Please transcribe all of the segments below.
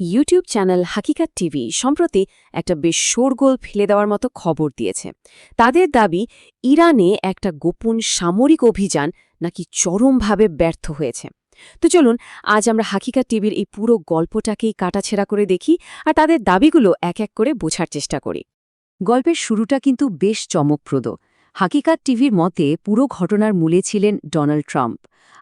YouTube channel Haqiqat TV সম্প্রতি একটা বেশ শোরগোল ফেলে দেওয়ার মতো খবর দিয়েছে। তাদের দাবি ইরানে একটা গোপন সামরিক অভিযান নাকি চরমভাবে ব্যর্থ হয়েছে। তো চলুন আজ আমরা হাকিকাত টিভির এই পুরো গল্পটাকেই কাটাছেঁড়া করে দেখি আর তাদের দাবিগুলো এক এক করে বোঝার চেষ্টা করি। গল্পের শুরুটা কিন্তু বেশ চমকপ্রদ। হাকিকাত টিভির মতে পুরো ঘটনার মূলে ছিলেন ডোনাল্ড ট্রাম্প,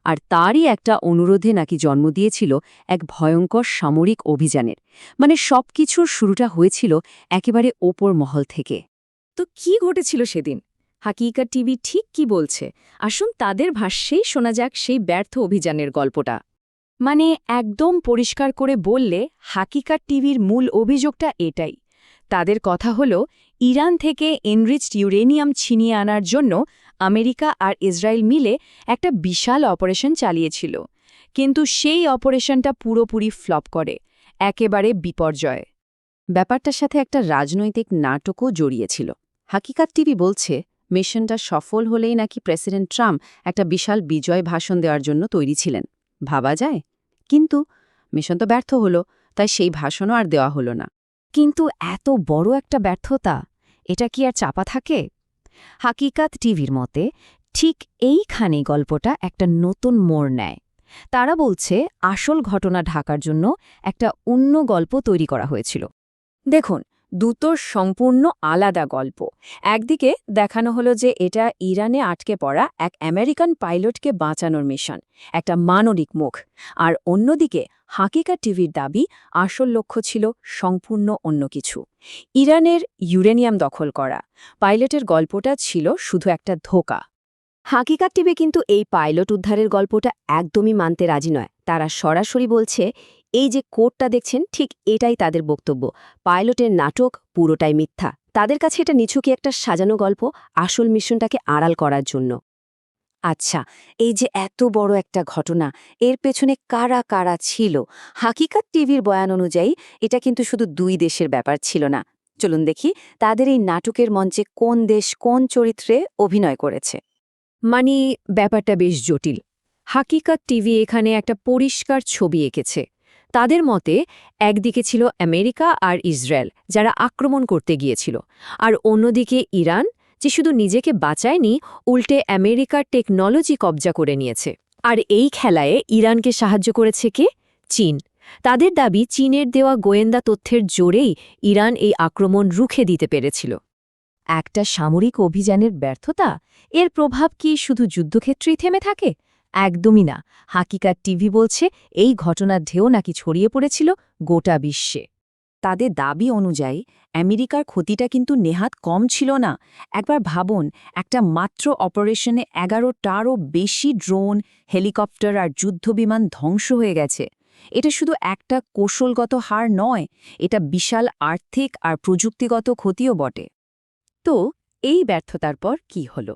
আর তারই একটা অনুরোধে নাকি জন্ম দিয়েছিল এক ভয়ঙ্কর সামরিক অভিযানের। মানে সবকিছুর শুরুটা হয়েছিল একেবারে ওপর মহল থেকে। তো কি ঘটেছিল সেদিন? হাকিকাত টিভি ঠিক কি বলছে? আসুন তাদের ভাষ্যেই শোনা যাক সেই ব্যর্থ অভিযানের গল্পটা। মানে একদম পরিষ্কার করে বললে হাকিকাত টিভির মূল অভিযোগটা এটাই। তাদের কথা হলো ইরান থেকে এনরিচড ইউরেনিয়াম ছিনিয়ে আনার জন্য আমেরিকা আর ইসরায়েল মিলে একটা বিশাল অপারেশন চালিয়েছিল, কিন্তু সেই অপারেশনটা পুরোপুরি ফ্লপ করে, একেবারে বিপর্যয়। ব্যাপারটার সাথে একটা রাজনৈতিক নাটকও জড়িয়েছিল। হাকিকাত টিভি বলছে মিশনটা সফল হলেই নাকি প্রেসিডেন্ট ট্রাম্প একটা বিশাল বিজয় ভাষণ দেওয়ার জন্য তৈরি ছিলেন। ভাবা যায়? কিন্তু মিশন তো ব্যর্থ হলো, তাই সেই ভাষণও আর দেওয়া হলো না। কিন্তু এত বড় একটা ব্যর্থতা, এটা কি আর চাপা থাকে? হাকিকাত টিভির মতে ঠিক এইখানেই গল্পটা একটা নতুন মোড় নেয়। তারা বলছে আসল ঘটনা ঢাকার জন্য একটা অন্য গল্প তৈরি করা হয়েছিল। দেখুন, দুটো সম্পূর্ণ আলাদা গল্প। একদিকে দেখানো হলো যে এটা ইরানে আটকে পড়া এক আমেরিকান পাইলটকে বাঁচানোর মিশন, একটা মানবিক মুখ। আর অন্যদিকে হাকিকাত টিভির দাবি আসল লক্ষ্য ছিল সম্পূর্ণ অন্য কিছু, ইরানের ইউরেনিয়াম দখল করা। পাইলটের গল্পটা ছিল শুধু একটা ধোঁকা। হাকিকাত টিভি কিন্তু এই পাইলট উদ্ধারের গল্পটা একদমই মানতে রাজি নয়। তারা সরাসরি বলছে এই যে কোডটা দেখছেন, ঠিক এটাই তাদের বক্তব্য। পাইলটের নাটক পুরোটাই মিথ্যা। তাদের কাছে এটা নিছকই একটা সাজানো গল্প, আসল মিশনটাকে আড়াল করার জন্য। আচ্ছা, এই যে এত বড় একটা ঘটনা, এর পেছনে কারা কারা ছিল? হাকিকাত টিভির বয়ান অনুযায়ী এটা কিন্তু শুধু দুই দেশের ব্যাপার ছিল না। চলুন দেখি তাদের এই নাটকের মঞ্চে কোন দেশ কোন চরিত্রে অভিনয় করেছে। মানে ব্যাপারটা বেশ জটিল। হাকিকাত টিভি এখানে একটা পরিষ্কার ছবি এঁকেছে। তাদের মতে একদিকে ছিল আমেরিকা আর ইসরায়েল, যারা আক্রমণ করতে গিয়েছিল, আর অন্যদিকে ইরান, যে শুধু নিজেকে বাঁচায়নি, উল্টে আমেরিকার টেকনোলজি কবজা করে নিয়েছে। আর এই খেলায় ইরানকে সাহায্য করেছে কে? চীন। তাদের দাবি চীনের দেওয়া গোয়েন্দা তথ্যের জোরেই ইরান এই আক্রমণ রুখে দিতে পেরেছিল। একটা সামরিক অভিযানের ব্যর্থতা, এর প্রভাব কি শুধু যুদ্ধক্ষেত্রেই থেমে থাকে? একদমই না। হাকিকাত টিভি বলছে এই ঘটনার ঢেউ নাকি ছড়িয়ে পড়েছিল গোটা বিশ্বে। তাদের দাবি অনুযায়ী আমেরিকার ক্ষতিটা কিন্তু নেহাত কম ছিল না। একবার ভাবুন, একটা মাত্র অপারেশনে 11টারও বেশি ড্রোন, হেলিকপ্টার আর যুদ্ধবিমান ধ্বংস হয়ে গেছে। এটা শুধু একটা কৌশলগত হার নয়, এটা বিশাল আর্থিক আর প্রযুক্তিগত ক্ষতিও বটে। তো এই ব্যর্থতার পর কি হল?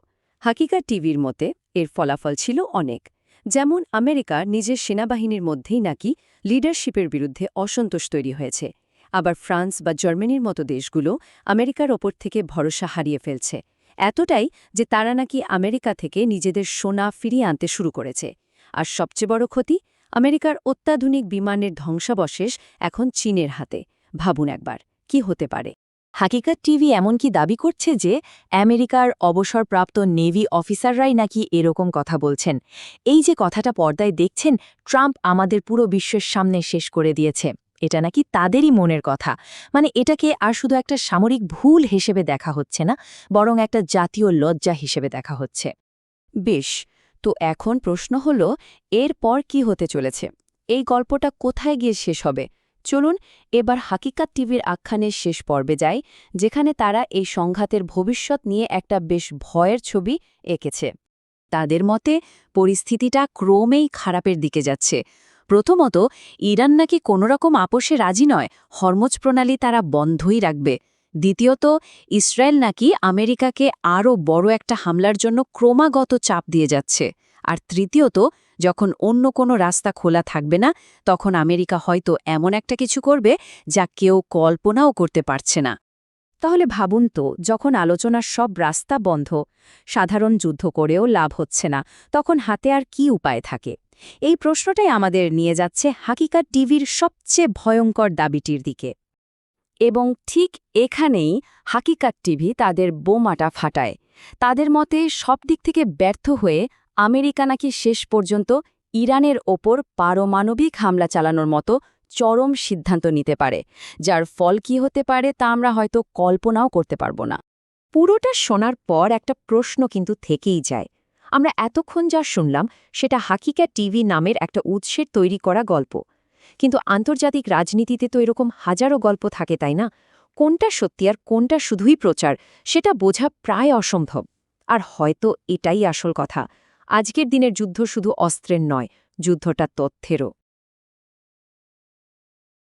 হাকিকাত টিভির মতে এর ফলাফল ছিল অনেক। যেমন আমেরিকার নিজের সেনাবাহিনীর মধ্যেই নাকি লিডারশিপের বিরুদ্ধে অসন্তোষ তৈরি হয়েছে। আবার ফ্রান্স বা জার্মানির মতো দেশগুলো আমেরিকার ওপর থেকে ভরসা হারিয়ে ফেলছে, এতটাই যে তারা নাকি আমেরিকা থেকে নিজেদের সোনা ফিরিয়ে আনতে শুরু করেছে। আর সবচেয়ে বড় ক্ষতি, আমেরিকার অত্যাধুনিক বিমানের ধ্বংসাবশেষ এখন চীনের হাতে। ভাবুন একবার, কি হতে পারে? হাকিকাত টিভি এমনকি দাবি করছে যে আমেরিকার অবসরপ্রাপ্ত নেভি অফিসাররাই নাকি এরকম কথা বলছেন। এই যে কথাটা পর্দায় দেখছেন, ট্রাম্প আমাদের পুরো বিশ্বের সামনে শেষ করে দিয়েছে, এটা নাকি তাদেরই মনের কথা। মানে এটাকে আর শুধু একটা সামরিক ভুল হিসেবে দেখা হচ্ছে না, বরং একটা জাতীয় লজ্জা হিসেবে দেখা হচ্ছে। বেশ, তো এখন প্রশ্ন হল, এরপর কি হতে চলেছে? এই গল্পটা কোথায় গিয়ে শেষ হবে? চলুন এবার হাকিকাত টিভির আখ্যানের শেষ পর্বে যাই, যেখানে তারা এই সংঘাতের ভবিষ্যৎ নিয়ে একটা বেশ ভয়ের ছবি এঁকেছে। তাদের মতে পরিস্থিতিটা ক্রমেই খারাপের দিকে যাচ্ছে। প্রথমত, ইরান নাকি কোনোরকম আপোষে রাজি নয়, হরমুজ প্রণালী তারা বন্ধই রাখবে। দ্বিতীয়ত, ইসরায়েল নাকি আমেরিকাকে আরও বড় একটা হামলার জন্য ক্রমাগত চাপ দিয়ে যাচ্ছে। আর তৃতীয়ত, যখন অন্য কোনো রাস্তা খোলা থাকবে না, তখন আমেরিকা হয়তো এমন একটা কিছু করবে যা কেউ কল্পনাও করতে পারছে না। তাহলে ভাবুন তো, যখন আলোচনার সব রাস্তা বন্ধ, সাধারণ যুদ্ধ করেও লাভ হচ্ছে না, তখন হাতে আর কি উপায় থাকে? এই প্রশ্নটাই আমাদের নিয়ে যাচ্ছে হাকিকাত টিভির সবচেয়ে ভয়ঙ্কর দাবিটির দিকে। এবং ঠিক এখানেই হাকিকাত টিভি তাদের বোমাটা ফাটায়। তাদের মতে সব দিক থেকে ব্যর্থ হয়ে আমেরিকা নাকি শেষ পর্যন্ত ইরানের ওপর পারমাণবিক হামলা চালানোর মতো চরম সিদ্ধান্ত নিতে পারে, যার ফল কি হতে পারে তা আমরা হয়তো কল্পনাও করতে পারব না। পুরোটা শোনার পর একটা প্রশ্ন কিন্তু থেকেই যায়। আমরা এতক্ষণ যা শুনলাম সেটা হাকিকাত টিভি নামের একটা উৎসের তৈরি করা গল্প, কিন্তু আন্তর্জাতিক রাজনীতিতে তো এরকম হাজারো গল্প থাকে, তাই না? কোনটা সত্যি আর কোনটা শুধুই প্রচার সেটা বোঝা প্রায় অসম্ভব। আর হয়তো এটাই আসল কথা, আজকের দিনের যুদ্ধ শুধু অস্ত্রের নয়, যুদ্ধটা তথ্যেরও।